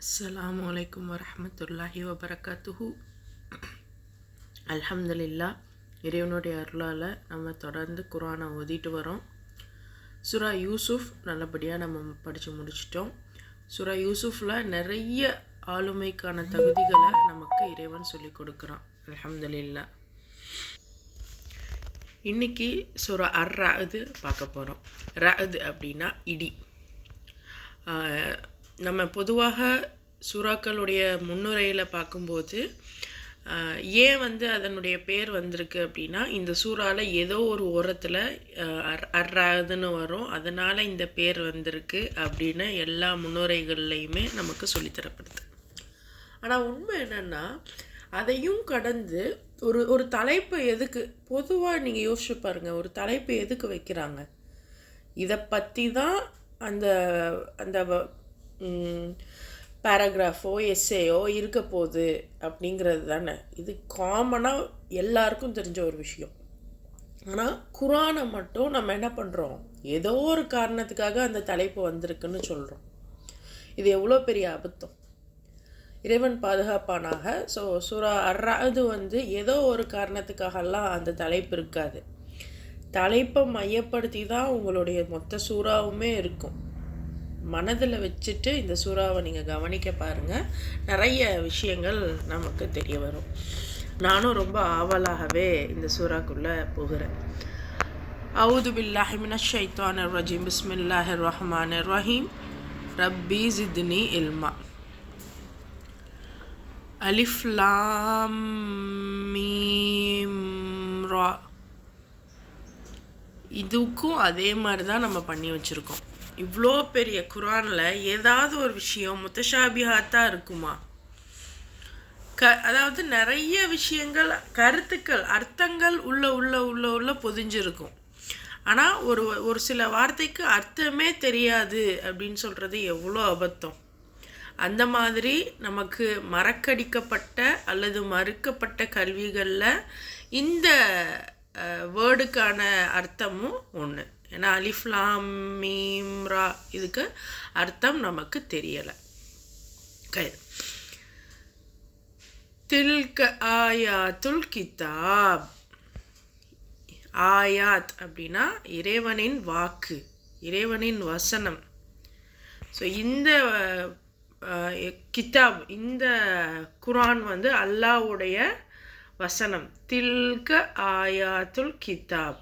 அஸ்ஸலாமு அலைக்கும் வரஹ்மத்துல்லாஹி வபரகாத்துஹு. அல்ஹம்துலில்லா, இறைவனுடைய அருளால் நம்ம தொடர்ந்து குர்ஆனை ஓதிட்டு வரோம். சூரா யூசுஃப் நல்லபடியாக நம்ம படித்து முடிச்சிட்டோம். சூரா யூசுஃபில் நிறைய ஆளுமைக்கான தகுதிகளை நமக்கு இறைவன் சொல்லி கொடுக்குறான். அல்ஹம்துலில்லா. இன்றைக்கி சூரா அர்-ரஅது பார்க்க போகிறோம். ரஅது அப்படின்னா இடி. நம்ம பொதுவாக சூறாக்களுடைய முன்னுரையில் பார்க்கும்போது ஏன் அதனுடைய பேர் வந்திருக்கு அப்படின்னா, இந்த சூறாவில் ஏதோ ஒரு ஓரத்தில் அர்ராதுன்னு வரும், அதனால் இந்த பேர் வந்திருக்கு அப்படின்னு எல்லா முன்னுரைகள்லையுமே நமக்கு சொல்லித்தரப்படுது. ஆனால் உண்மை என்னென்னா, அதையும் கடந்து ஒரு தலைப்பு எதுக்கு பொதுவாக நீங்கள் யோசிச்சு பாருங்கள், ஒரு தலைப்பு எதுக்கு வைக்கிறாங்க? இதை பற்றி தான் அந்த அந்த பேராகிராஃபோ எஸ்ஸேயோ இருக்க போகுது அப்படிங்கிறது தானே. இது காமனாக எல்லாருக்கும் தெரிஞ்ச ஒரு விஷயம். ஆனால் குர்ஆனை மட்டும் நம்ம என்ன பண்ணுறோம், ஏதோ ஒரு காரணத்துக்காக அந்த தலைப்பு வந்திருக்குன்னு சொல்கிறோம். இது எவ்வளோ பெரிய அபத்தம். இறைவன் பாதுகாப்பானாக. ஸோ சூரா அர்-ரஅது ஏதோ ஒரு காரணத்துக்காகலாம் அந்த தலைப்பு இருக்காது. தலைப்பை மையப்படுத்தி தான் உங்களுடைய மொத்த சூறாவுமே இருக்கும். மனதில் வச்சுட்டு இந்த சூறாவை நீங்கள் கவனிக்க பாருங்கள், நிறைய விஷயங்கள் நமக்கு தெரிய வரும். நானும் ரொம்ப ஆவலாகவே இந்த சூறாக்குள்ளே போகிறேன். அவுது பில்லாஹி மினஷ் ஷைத்தானிர் ரஜீம். பிஸ்மில்லாஹிர் ரஹ்மானிர் ரஹீம். ரப்பி ஜித்னி இல்மா. அலிஃப் லாம் மீம் ரா. இதுக்கும் அதே மாதிரி தான் நம்ம பண்ணி வச்சுருக்கோம். இவ்வளோ பெரிய குர்ஆனில் ஏதாவது ஒரு விஷயம் முத்தஷாபிஹாத்தாக இருக்குமா? அதாவது நிறைய விஷயங்கள், கருத்துக்கள், அர்த்தங்கள் உள்ள பொதிஞ்சிருக்கும். ஆனால் ஒரு சில வார்த்தைக்கு அர்த்தமே தெரியாது அப்படின்னு சொல்கிறது எவ்வளோ அபத்தம். அந்த மாதிரி நமக்கு மறக்கடிக்கப்பட்ட அல்லது மறுக்கப்பட்ட கல்விகளில் இந்த வேர்டுக்கான அர்த்தமும் ஒன்று. ஏன்னா அலிஃப் லாம் மீம் ரா இதுக்கு அர்த்தம் நமக்கு தெரியலை. தில்க ஆயாத்துல் கிதாப். ஆயாத் அப்படின்னா இறைவனின் வாக்கு, இறைவனின் வசனம். ஸோ இந்த கிதாப், இந்த குர்ஆன் அல்லாஹ்வுடைய வசனம். தில்க ஆயாத்துல் கிதாப்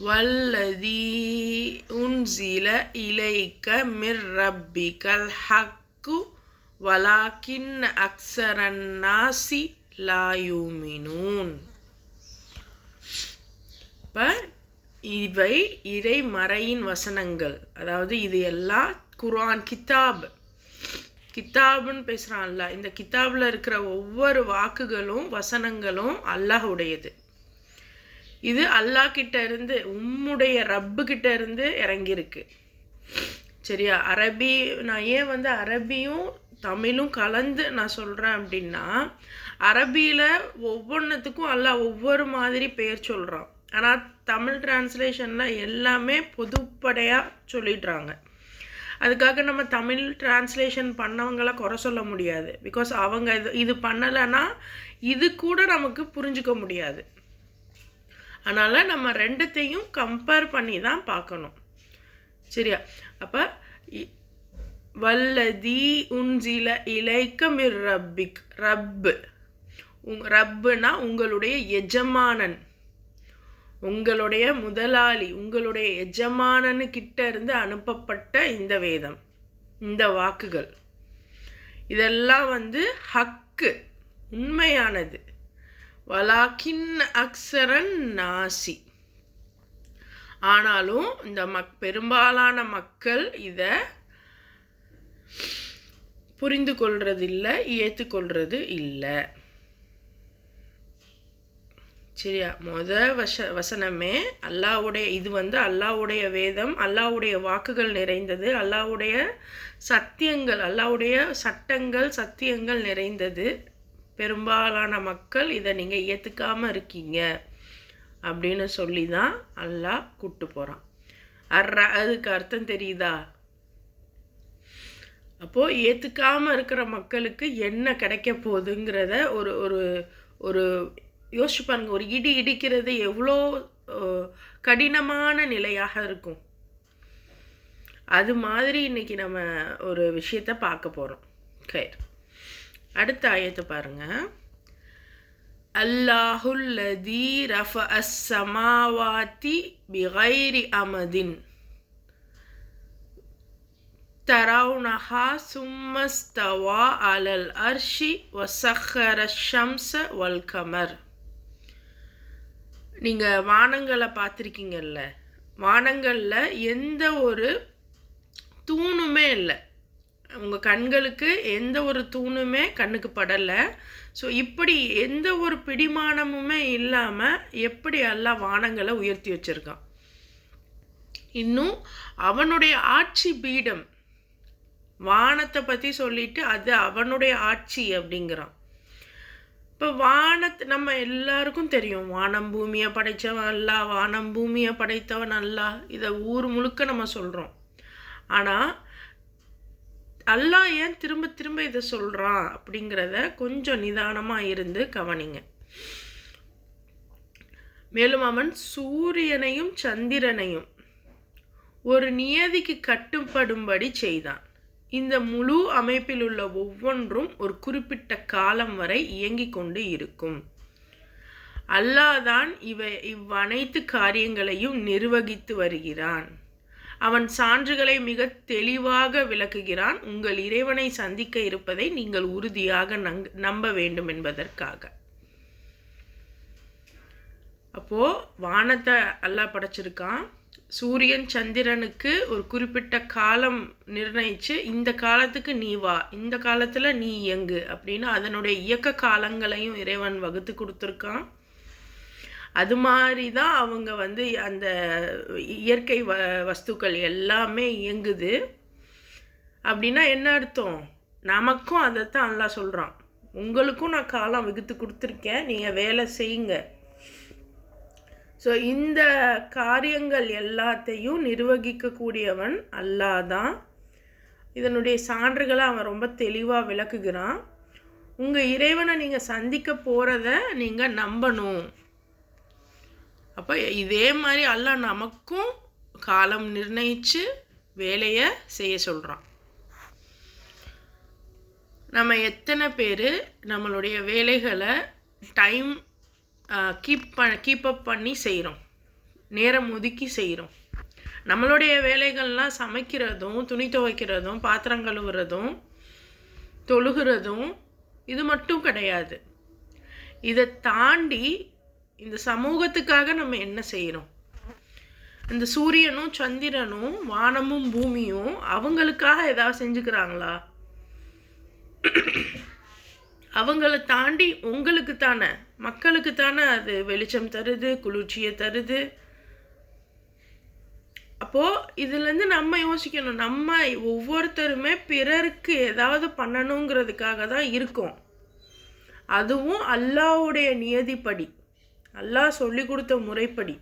வல்லதி உன்சில இலைக்க மிர் ரப்பிகல் ஹக்கு வலாக்கின் அக்ஸரன் நாசி லா யூமினூன். இப்போ இவை இறைமறையின் வசனங்கள். அதாவது இது எல்லாம் குர்ஆன் கிதாப், கிதாப்னு பேசுகிறான்ல. இந்த கிதாபில் இருக்கிற ஒவ்வொரு வாக்குகளும் வசனங்களும் அல்லாஹ்வுடையது. இது அல்லாஹ் கிட்ட இருந்து, உம்முடைய ரப்பு கிட்ட இருந்து இறங்கியிருக்கு. சரியா? அரபி, நான் ஏன் அரபியும் தமிழும் கலந்து நான் சொல்கிறேன் அப்படின்னா, அரபியில் ஒவ்வொன்றுத்துக்கும் அல்லாஹ் ஒவ்வொரு மாதிரி பேர் சொல்கிறான். ஆனால் தமிழ் டிரான்ஸ்லேஷனில் எல்லாமே பொதுப்படையாக சொல்லிடுறாங்க. அதுக்காக நம்ம தமிழ் டிரான்ஸ்லேஷன் பண்ணவங்களை குறை சொல்ல முடியாது. பிகாஸ் அவங்க இது பண்ணலைன்னா இது கூட நமக்கு புரிஞ்சுக்க முடியாது. அதனால் நம்ம ரெண்டுத்தையும் கம்பேர் பண்ணி தான் பார்க்கணும். சரியா? அப்போ வல்லதி உன்சில இலைக்க மிர் ரப்பிக். ரப்புனா உங்களுடைய எஜமானன், உங்களுடைய முதலாளி, உங்களுடைய எஜமானனு கிட்ட இருந்து அனுப்பப்பட்ட இந்த வேதம், இந்த வாக்குகள் இதெல்லாம் ஹக்கு, உண்மையானது. வலாக்கின் அக்ஸரன் நாசி. ஆனாலும் இந்த பெரும்பாலான மக்கள் இதை புரிந்து கொள்றதில்லை, ஏற்றுக்கொள்றது இல்லை. சரியா? வசனமே அல்லாஹ்வுடைய, இது அல்லாஹ்வுடைய வேதம், அல்லாஹ்வுடைய வாக்குகள் நிறைந்தது, அல்லாஹ்வுடைய சத்தியங்கள், அல்லாஹ்வுடைய சட்டங்கள், சத்தியங்கள் நிறைந்தது. பெரும்பாலான மக்கள் இதை நீங்கள் ஏற்றுக்காமல் இருக்கீங்க அப்படின்னு சொல்லி தான் அல்லாஹ் கூப்பிட்டு போகிறான். அதுக்கு அர்த்தம் தெரியுதா? அப்போது ஏற்றுக்காமல் இருக்கிற மக்களுக்கு என்ன கிடைக்க போகுதுங்கிறத ஒரு ஒரு ஒரு யோசிச்சு பாருங்க. ஒரு இடி இடிக்கிறது எவ்வளோ கடினமான நிலையாக இருக்கும். அது மாதிரி இன்னைக்கு நம்ம ஒரு விஷயத்தை பார்க்க போகிறோம். சரி, அடுத்த ஆயத்தை பாருங்க. அல்லாஹுல்லதீ ரஃபஅஸ் ஸமாவாதி பிகைரி அமதின் தரவுனஹா சும்மஸ்தவா அலல் அர்ஷி வசஹர ஷம்ஸ வல் கமர். நீங்கள் வானங்களை பார்த்துருக்கீங்கல்ல, வானங்களில் எந்த ஒரு தூணுமே இல்லை. உங்கள் கண்களுக்கு எந்த ஒரு தூணுமே கண்ணுக்கு படலை. ஸோ இப்படி எந்த ஒரு பிடிமானமுமே இல்லாமல் எப்படி எல்லாம் வானங்களை உயர்த்தி வச்சுருக்கான். இன்னும் அவனுடைய ஆட்சி பீடம், வானத்தை பற்றி சொல்லிட்டு அது அவனுடைய ஆட்சி அப்படிங்கிறான். இப்போ நம்ம எல்லாருக்கும் தெரியும், வானம் பூமியை படைத்தவன் அல்லா, வானம் பூமியை படைத்தவன் அல்லா. இதை ஊர் முழுக்க நம்ம சொல்கிறோம். ஆனால் அல்லாஹ் ஏன் திரும்ப திரும்ப இதை சொல்கிறான் அப்படிங்கிறத கொஞ்சம் நிதானமாக இருந்து கவனிங்க. மேலும் அவன் சூரியனையும் சந்திரனையும் ஒரு நியதிக்கு கட்டுப்படும்படி செய்தான். இந்த முழு அமைப்பில் உள்ள ஒவ்வொன்றும் ஒரு குறிப்பிட்ட காலம் வரை இயங்கிக் கொண்டு இருக்கும். அல்லாஹ் தான் இவ்வனைத்து காரியங்களையும் நிர்வகித்து வருகிறான். அவன் சான்றுகளை மிக தெளிவாக விளக்குகிறான். உங்கள் இறைவனை சந்திக்க இருப்பதை நீங்கள் உறுதியாக நம்ப வேண்டும் என்பதற்காக. அப்போ வானத்தை அல்லாஹ் படைச்சிருக்கான். சூரியன் சந்திரனுக்கு ஒரு குறிப்பிட்ட காலம் நிர்ணயிச்சு, இந்த காலத்துக்கு நீ வா, இந்த காலத்தில் நீ இயங்கு அப்படின்னு அதனுடைய இயக்க காலங்களையும் இறைவன் வகுத்து கொடுத்துருக்கான். அது மாதிரி தான் அவங்க அந்த இயற்கை வஸ்துக்கள் எல்லாமே இயங்குது. அப்படின்னா என்ன அர்த்தம்? நமக்கும் அதைத்தான் அல்லாஹ் சொல்கிறான். உங்களுக்கும் நான் காலம் வகுத்து கொடுத்துருக்கேன், நீங்கள் வேலை செய்யுங்க. ஸோ இந்த காரியங்கள் எல்லாத்தையும் நிர்வகிக்கக்கூடியவன் அல்லாஹ் தான். இதனுடைய சான்றுகளை அவன் ரொம்ப தெளிவாக விளக்குகிறான். உங்கள் இறைவனை நீங்கள் சந்திக்க போகிறத நீங்கள் நம்பணும். அப்போ இதே மாதிரி அல்லாஹ் நமக்கும் காலம் நிர்ணயித்து வேலையை செய்ய சொல்கிறான். நம்ம எத்தனை பேர் நம்மளுடைய வேலைகளை டைம் கீப் அப் பண்ணி செய்கிறோம், நேரம் ஒதுக்கி செய்கிறோம். நம்மளுடைய வேலைகள்லாம் சமைக்கிறதும், துணி துவைக்கிறதும், பாத்திரம் கழுவுறதும், தொழுகிறதும் இது மட்டும் கிடையாது. இதை தாண்டி இந்த சமூகத்துக்காக நம்ம என்ன செய்கிறோம்? இந்த சூரியனும் சந்திரனும் வானமும் பூமியும் அவங்களுக்காக ஏதாவது செஞ்சுக்கிறாங்களா? அவங்கள தாண்டி உங்களுக்கு தானே, மக்களுக்கு தானே அது வெளிச்சம் தருது, குளிர்ச்சியை தருது. அப்போது இதுலேருந்து நம்ம யோசிக்கணும், நம்ம ஒவ்வொருத்தருமே பிறருக்கு ஏதாவது பண்ணணுங்கிறதுக்காக தான் இருக்கோம். அதுவும் அல்லாஹ்வுடைய நியதிப்படி, அல்லாஹ் சொல்லி கொடுத்த முறைப்படி.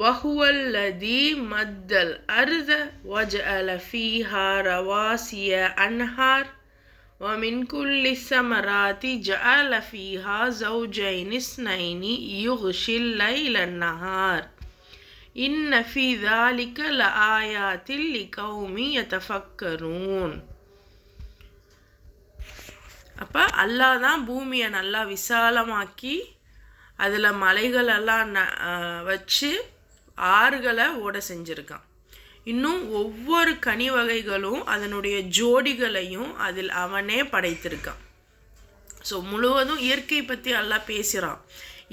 வஹுவல்லதி மத்தல் அர்த வஜஅல ஃபீஹா ரவாசிய அன்ஹார் வமின் குல்லி ஸமராத்தி ஜஅல ஃபீஹா ஸௌஜைனி இஸ்னைனி யுக்ஷில் லைல நஹார் இன்ன ஃபீ ஸாலிக லஆயாத்தின் லிகௌமி யதஃபக்கரூன். அப்போ அல்லாஹ் தான் பூமியை நல்லா விசாலமாக்கி அதில் மலைகளெல்லாம் வச்சு ஆறுகளை ஓட செஞ்சுருக்கான். இன்னும் ஒவ்வொரு கனி வகைகளும் அதனுடைய ஜோடிகளையும் அதில் அவனே படைத்திருக்கான். ஸோ முழுவதும் இயற்கை பற்றி எல்லாம் பேசுகிறான்.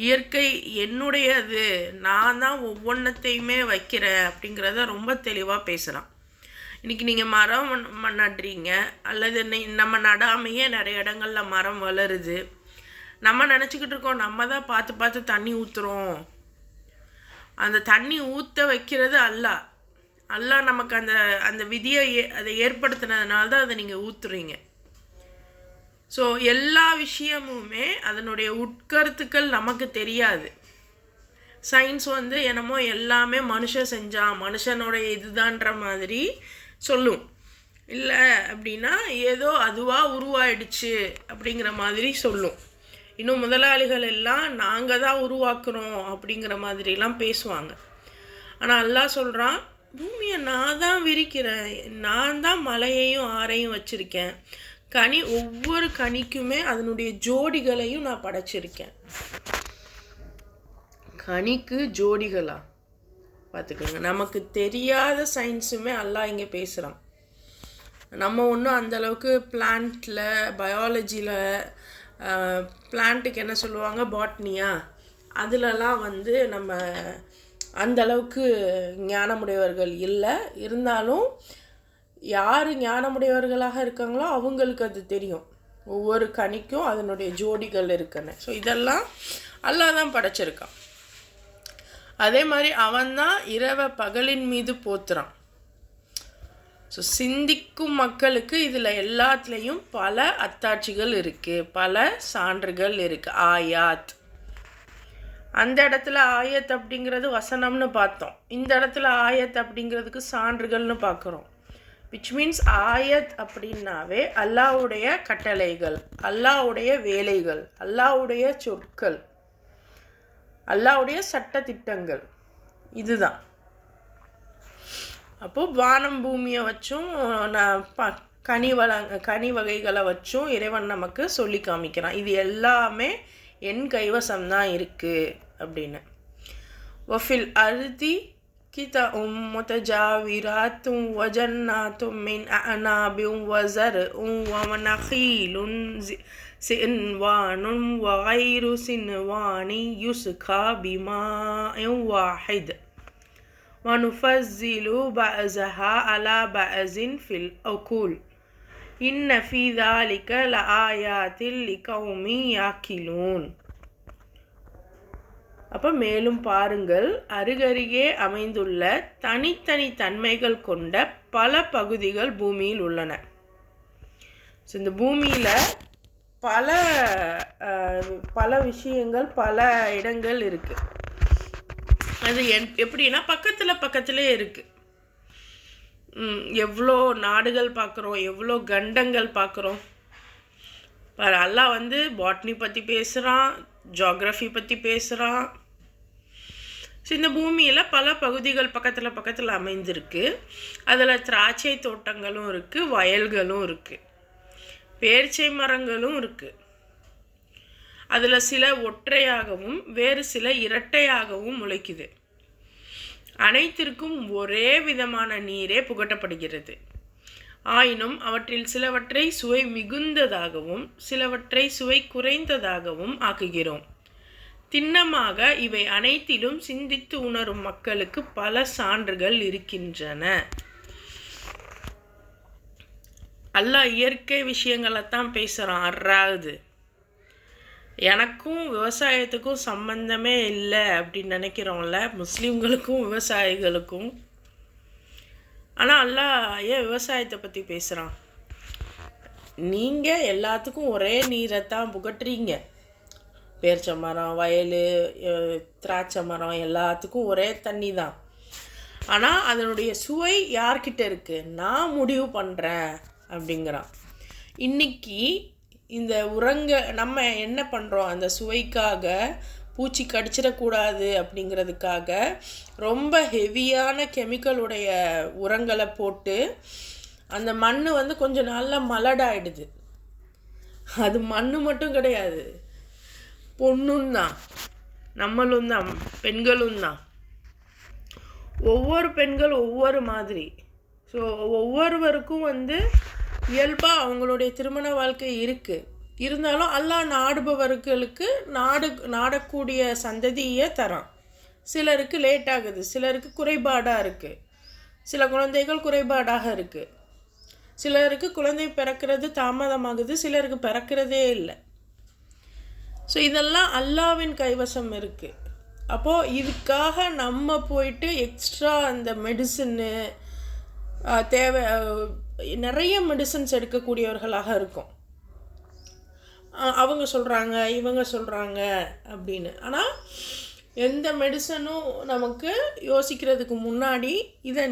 இயற்கை என்னுடையது, நான் தான் ஒவ்வொன்றத்தையுமே வைக்கிறேன் அப்படிங்கிறத ரொம்ப தெளிவாக பேசுகிறான். இன்றைக்கி நீங்கள் மரம் நடுறீங்க, அல்லது நம்ம நடாமையே நிறைய இடங்களில் மரம் வளருது. நம்ம நினச்சிக்கிட்டு இருக்கோம் நம்ம தான் பார்த்து பார்த்து தண்ணி ஊற்றுறோம். அந்த தண்ணி ஊற்ற வைக்கிறது அல்லாஹ். அல்லாஹ் நமக்கு அந்த விதியை அதை ஏற்படுத்தினதுனால தான் அதை நீங்கள் ஊற்றுறீங்க. ஸோ எல்லா விஷயமுமே அதனுடைய உட்கருத்துக்கள் நமக்கு தெரியாது. சயின்ஸ் என்னமோ எல்லாமே மனுஷன் செஞ்சான், மனுஷனுடைய இதுதான்ற மாதிரி சொல்லும். இல்லை அப்படின்னா ஏதோ அதுவாக உருவாயிடுச்சு அப்படிங்கிற மாதிரி சொல்லும். இன்னும் முதலாளிகள் எல்லாம் நாங்கள் தான் உருவாக்குறோம் அப்படிங்கிற மாதிரிலாம் பேசுவாங்க. ஆனால் அல்லாஹ் சொல்கிறான், பூமியை நான் தான் விரிக்கிறேன், நான் தான் மலையையும் ஆறையும் வச்சுருக்கேன், ஒவ்வொரு கனிக்குமே அதனுடைய ஜோடிகளையும் நான் படைச்சிருக்கேன். கனிக்கு ஜோடிகளா? பார்த்துக்கோங்க. நமக்கு தெரியாத சயின்ஸுமே அல்லாஹ் இங்கே பேசுகிறான். நம்ம ஒன்றும் அந்தளவுக்கு பிளான்ட்டில் பயாலஜியில் பிளான்ட்டுக்கு என்ன சொல்லுவாங்க, பாட்னியா, அதிலலாம் நம்ம அந்தளவுக்கு ஞானமுடையவர்கள் இல்லை. இருந்தாலும் யார் ஞானமுடையவர்களாக இருக்காங்களோ அவங்களுக்கு அது தெரியும். ஒவ்வொரு கனிக்கும் அதனுடைய ஜோடிகள் இருக்குன்னு. ஸோ இதெல்லாம் அல்லாஹ் தான் படைச்சிருக்கான். அதே மாதிரி அவன்தான் இரவை பகலின் மீது போத்துறான். ஸோ சிந்திக்கும் மக்களுக்கு இதில் எல்லாத்துலேயும் பல அத்தாட்சிகள் இருக்குது, பல சான்றுகள் இருக்குது. ஆயாத், அந்த இடத்துல ஆயத் அப்படிங்கிறது வசனம்னு பார்த்தோம். இந்த இடத்துல ஆயத் அப்படிங்கிறதுக்கு சான்றுகள்னு பார்க்குறோம். விச் மீன்ஸ் ஆயத் அப்படின்னாவே அல்லாஹ்வுடைய கட்டளைகள், அல்லாஹ்வுடைய வேலைகள், அல்லாஹ்வுடைய சொற்கள், அல்லாஹ்வுடைய சட்டத்திட்டங்கள், இதுதான். அப்போது வானம் பூமியை வச்சும் கனி வகைகளை வச்சும் இறைவன் நமக்கு சொல்லி காமிக்கிறான். இது எல்லாமே என் கைவசம்தான் இருக்குது அப்படின்னு. வஃபில் அர்தி கிதஉம் முதஜாவிராத்தும் வஜன்னாத்தும் மின் அஅனாபின் வஸர்உன் வநகீலுன் சின்வானுன் வகைரு சின்வானி யுஸ்கா பிமாஇன் வாஹித் وَنُفَضِّلُ بَعْضَهَا عَلَى بَعْضٍ فِي الْعُقُولِ إِنَّ فِي ذَلِكَ لَآيَاتٍ لِقَوْمٍ يَعْقِلُونَ. அப்போ மேலும் பாருங்கள், அருகருகே அமைந்துள்ள தனித்தனி தன்மைகள் கொண்ட பல பகுதிகள் பூமியில் உள்ளன. ஸோ இந்த பூமியில் பல விஷயங்கள், பல இடங்கள் இருக்குது. அது எப்படின்னா பக்கத்திலே இருக்குது. எவ்வளோ நாடுகள் பார்க்குறோம், எவ்வளோ கண்டங்கள் பார்க்குறோம். அல்லாஹ் பாட்னி பற்றி பேசுகிறான், ஜியாகிரஃபி பற்றி பேசுகிறான். ஸோ இந்த பூமியில் பல பகுதிகள் பக்கத்தில் அமைந்திருக்கு. அதில் திராட்சை தோட்டங்களும் இருக்குது, வயல்களும் இருக்குது, பேரிச்சை மரங்களும் இருக்குது. அதில் சில ஒற்றையாகவும் வேறு சில இரட்டையாகவும் முளைக்குது. அனைத்திற்கும் ஒரே விதமான நீரே புகட்டப்படுகிறது. ஆயினும் அவற்றில் சிலவற்றை சுவை மிகுந்ததாகவும் சிலவற்றை சுவை குறைந்ததாகவும் ஆக்குகிறோம். திண்ணமாக இவை அனைத்திலும் சிந்தித்து உணரும் மக்களுக்கு பல சான்றுகள் இருக்கின்றன. அல்லாஹ் இயற்கை விஷயங்களைத்தான் பேசுகிறான். அறாவது எனக்கும் விவசாயத்துக்கும் சம்பந்தமே இல்லை அப்படின்னு நினைக்கிறோம்ல, முஸ்லீம்களுக்கும் விவசாயிகளுக்கும். ஆனால் அல்லாஹ் ஏன் விவசாயத்தை பற்றி பேசுகிறான்? நீங்கள் எல்லாத்துக்கும் ஒரே நீரைத்தான் புகட்டுறீங்க. பேரிச்சை மரம், வயல், திராட்சை மரம் எல்லாத்துக்கும் ஒரே தண்ணி தான். ஆனால் அதனுடைய சுவை யார்கிட்ட இருக்குது? நான் முடிவு பண்ணுறேன் அப்படிங்கிறான். இன்றைக்கி இந்த நம்ம என்ன பண்ணுறோம், அந்த சுவைக்காக பூச்சி கடிச்சிடக்கூடாது அப்படிங்கிறதுக்காக ரொம்ப ஹெவியான கெமிக்கலுடைய உரங்களை போட்டு அந்த மண் கொஞ்சம் நல்லா மலடாயிடுது. அது மண் மட்டும் கிடையாது, பொண்ணும் தான், நம்மளும் தான், பெண்களும் தான். ஒவ்வொரு பெண்கள் ஒவ்வொரு மாதிரி. ஸோ ஒவ்வொருவருக்கும் இயல்பாக அவங்களுடைய திருமண வாழ்க்கை இருக்குது. இருந்தாலும் அல்லாஹ் நாடுபவர்களுக்கு நாடக்கூடிய சந்ததியை தரான். சிலருக்கு லேட் ஆகுது, சிலருக்கு குறைபாடாக இருக்குது, சில குழந்தைகள் குறைபாடாக இருக்குது, சிலருக்கு குழந்தை பிறக்கிறது தாமதமாகுது, சிலருக்கு பிறக்கிறதே இல்லை. ஸோ இதெல்லாம் அல்லாஹ்வின் கைவசம் இருக்குது. அப்போது இதுக்காக நம்ம போயிட்டு எக்ஸ்ட்ரா அந்த மெடிசன்னு தேவை, நிறைய மெடிசன்ஸ் எடுக்கக்கூடியவர்களாக இருக்கும். அவங்க சொல்கிறாங்க, இவங்க சொல்கிறாங்க அப்படின்னு. ஆனால் எந்த மெடிசனும் நமக்கு யோசிக்கிறதுக்கு முன்னாடி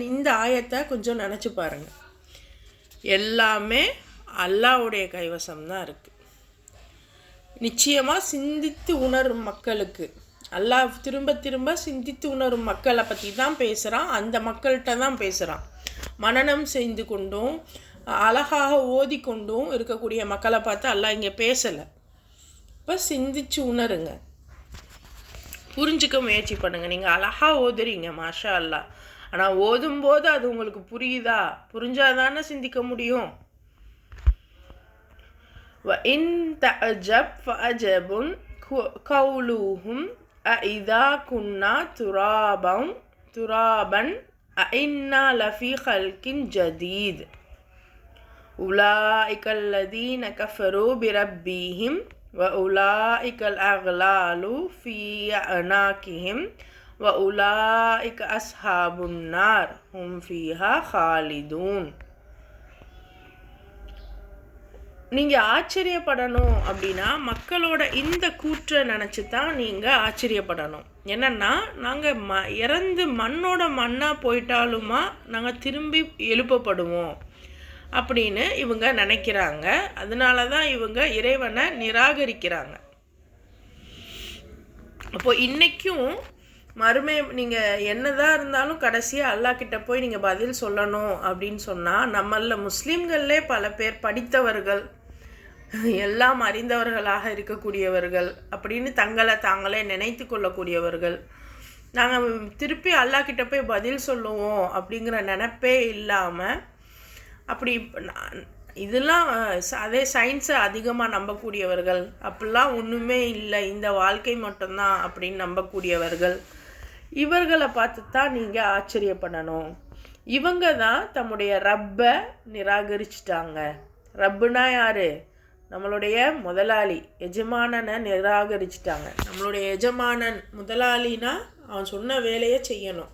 இந்த ஆயத்தை கொஞ்சம் நினச்சி பாருங்கள். எல்லாமே அல்லாஹ்வுடைய கைவசம்தான் இருக்குது. நிச்சயமாக சிந்தித்து உணரும் மக்களுக்கு அல்லாஹ் திரும்ப திரும்ப சிந்தித்து உணரும் மக்களை பற்றி தான் பேசுகிறான். அந்த மக்கள்கிட்ட தான் பேசுகிறான். மனனம் செய்து கொண்டும் அழகாக ஓதிக்கொண்டும் இருக்கக்கூடிய மக்களை பார்த்து அல்லாஹ் இங்கே பேசலை. இப்போ சிந்திச்சு உணருங்க, புரிஞ்சுக்க முயற்சி பண்ணுங்கள். நீங்கள் அழகாக ஓதுறீங்க, மாஷா அல்லாஹ். ஆனால் ஓதும்போது அது உங்களுக்கு புரியுதா? புரிஞ்சாதானே சிந்திக்க முடியும். وَإِن تَعْجَبْ فَعَجَبٌ قَوْلُهُمْ أَإِذَا كُنَّا تُرَابًا أَإِنَّا لَفِي خَلْقٍ جَدِيدٍ أُولَئِكَ الَّذِينَ كَفَرُوا بِرَبِّهِمْ وَأُولَئِكَ الْأَغْلَالُ فِي أَعْنَاقِهِمْ وَأُولَئِكَ أَصْحَابُ النَّارِ هُمْ فِيهَا خَالِدُونَ. நீங்கள் ஆச்சரியப்படணும் அப்படின்னா மக்களோட இந்த கூற்றை நினச்சி தான் நீங்கள் ஆச்சரியப்படணும். என்னென்னா, நாங்கள் இறந்து மண்ணோட மண்ணாக போயிட்டாலுமா நாங்கள் திரும்பி எழுப்பப்படுவோம் அப்படின்னு இவங்க நினைக்கிறாங்க. அதனால தான் இவங்க இறைவனை நிராகரிக்கிறாங்க. அப்போது இன்றைக்கும் மறுமை நீங்கள் என்னதான் இருந்தாலும் கடைசியாக அல்லாஹ்கிட்ட போய் நீங்கள் பதில் சொல்லணும் அப்படின்னு சொன்னால், நம்மளில் முஸ்லீம்கள்லே பல பேர் படித்தவர்கள், எல்லாம் அறிந்தவர்களாக இருக்கக்கூடியவர்கள் அப்படின்னு தங்களை தாங்களே நினைத்து கொள்ளக்கூடியவர்கள், நாங்கள் திருப்பி அல்லாஹ்கிட்ட போய் பதில் சொல்லுவோம் அப்படிங்கிற நினைப்பே இல்லாமல், அப்படி இதெல்லாம் அதே சயின்ஸை அதிகமாக நம்பக்கூடியவர்கள், அப்படிலாம் ஒன்றுமே இல்லை, இந்த வாழ்க்கை மட்டும்தான் அப்படின்னு நம்பக்கூடியவர்கள், இவர்களை பார்த்து தான் நீங்கள் ஆச்சரியப்படணும். இவங்க தான் தம்முடைய ரப்பை நிராகரிச்சிட்டாங்க. ரப்புனா யார்? நம்மளுடைய முதலாளி, எஜமானனை நிராகரிச்சிட்டாங்க. நம்மளுடைய எஜமானன் முதலாளினா அவன் சொன்ன வேலையை செய்யணும்.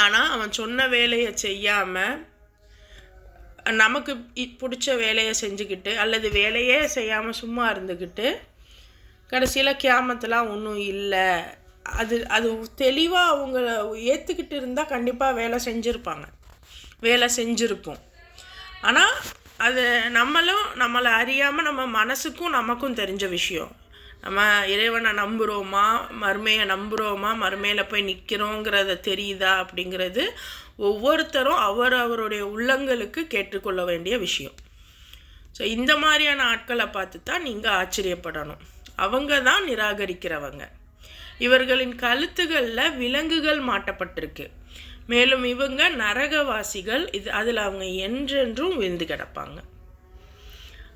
ஆனால் அவன் சொன்ன வேலையை செய்யாமல் நமக்கு பிடிச்ச வேலையை செஞ்சுக்கிட்டு அல்லது வேலையே செய்யாமல் சும்மா இருந்துக்கிட்டு கடைசியில் கியாமத்தெலாம் ஒன்றும் இல்லை, அது தெளிவாக அவங்க ஏற்றுக்கிட்டு இருந்தால் கண்டிப்பாக வேலை செஞ்சுருப்போம். ஆனால் அது நம்மளை அறியாமல் நம்ம மனசுக்கும் நமக்கும் தெரிஞ்ச விஷயம். நம்ம இறைவனை நம்புகிறோமா, மறுமையை நம்புகிறோமா, மறுமையில் போய் நிற்கிறோங்கிறத தெரியுதா அப்படிங்கிறது ஒவ்வொருத்தரும் அவருடைய உள்ளங்களுக்கு கேட்டுக்கொள்ள வேண்டிய விஷயம். ஸோ இந்த மாதிரியான ஆட்களை பார்த்து தான் நீங்கள் ஆச்சரியப்படணும். அவங்க தான் நிராகரிக்கிறவங்க. இவர்களின் கழுத்துகளில் விலங்குகள் மாட்டப்பட்டிருக்கு. மேலும் இவங்க நரகவாசிகள். அதில் அவங்க என்றென்றும் விழுந்து கிடப்பாங்க.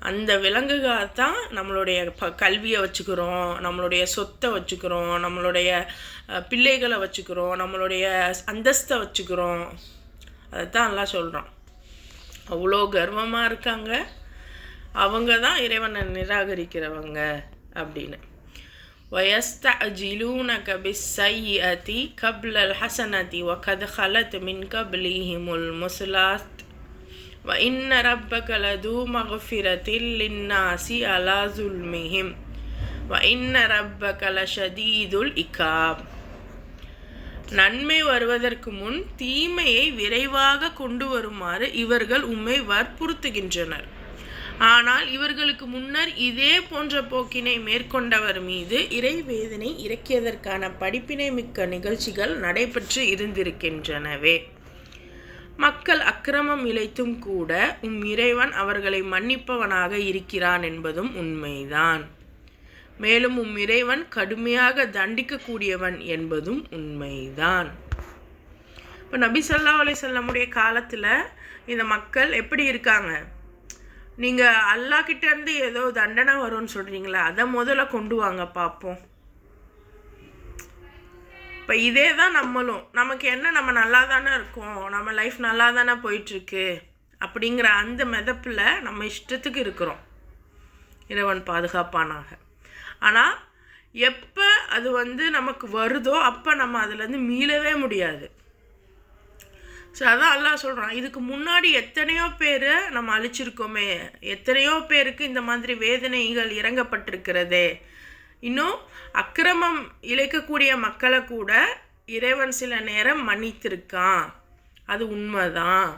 அந்த விலங்குகள் தான் நம்மளுடைய கல்வியை வச்சுக்கிறோம், நம்மளுடைய சொத்தை வச்சுக்கிறோம், நம்மளுடைய பிள்ளைகளை வச்சுக்கிறோம், நம்மளுடைய அந்தஸ்தை வச்சுக்கிறோம். அதைத்தான் எல்லாம் சொல்கிறோம். அவ்வளோ கர்வமாக இருக்காங்க. அவங்க தான் இறைவனை நிராகரிக்கிறவங்க அப்படின்னு. وَيَسْتَعْجِلُونَكَ بِالسَّيِّئَةِ قَبْلَ الْحَسَنَةِ وَقَدْ خَلَتْ مِنْ قَبْلِهِمُ الْمَثُلَاتُ وَإِنَّ رَبَّكَ لَذُو مَغْفِرَةٍ لِلنَّاسِ عَلَى ظُلْمِهِمْ وَإِنَّ رَبَّكَ لَشَدِيدُ الْعِقَابِ. நன்மை வருவதற்கு முன் தீமையை விரைவாக கொண்டு வருமாறு இவர்கள் உம்மை வற்புறுத்துகின்றனர். ஆனால் இவர்களுக்கு முன்னர் இதே போன்ற போக்கினை மேற்கொண்டவர் மீது இறைவேதனை இறக்கியதற்கான படிப்பினை மிக்க நிகழ்ச்சிகள் நடைபெற்று இருந்திருக்கின்றனவே. மக்கள் அக்கிரமம் இழைத்தும் கூட இறைவன் அவர்களை மன்னிப்பவனாக இருக்கிறான் என்பதும் உண்மைதான். மேலும் இறைவன் கடுமையாக தண்டிக்கக்கூடியவன் என்பதும் உண்மைதான். இப்போ நபி ஸல்லல்லாஹு அலைஹி வஸல்லமுடைய காலத்தில் இந்த மக்கள் எப்படி இருக்காங்க? நீங்கள் அல்லாஹ்கிட்ட இருந்து ஏதோ தண்டனை வரும்னு சொல்கிறீங்களா, அதை முதல்ல கொண்டு வாங்க பார்ப்போம். இப்போ இதே தான் நம்மளும், நமக்கு என்ன, நம்ம நல்லா தானே இருக்கோம், நம்ம லைஃப் நல்லா தானே போயிட்டுருக்கு அப்படிங்கிற அந்த மெதப்பில் நம்ம இஷ்டத்துக்கு இருக்கிறோம். இறைவன் பாதுகாப்பானாக. ஆனால் எப்போ அது நமக்கு வருதோ அப்போ நம்ம அதுலேருந்து மீளவே முடியாது. ஸோ அதான் அல்லாஹ் சொல்கிறான், இதுக்கு முன்னாடி எத்தனையோ பேரை நம்ம அழிச்சிருக்கோமே, எத்தனையோ பேருக்கு இந்த மாதிரி வேதனைகள் இறங்கப்பட்டிருக்கிறதே, இன்னும் அக்கிரமம் இழைக்கக்கூடிய மக்களை கூட இறைவன் சில நேரம் மன்னித்திருக்கான், அது உண்மைதான்.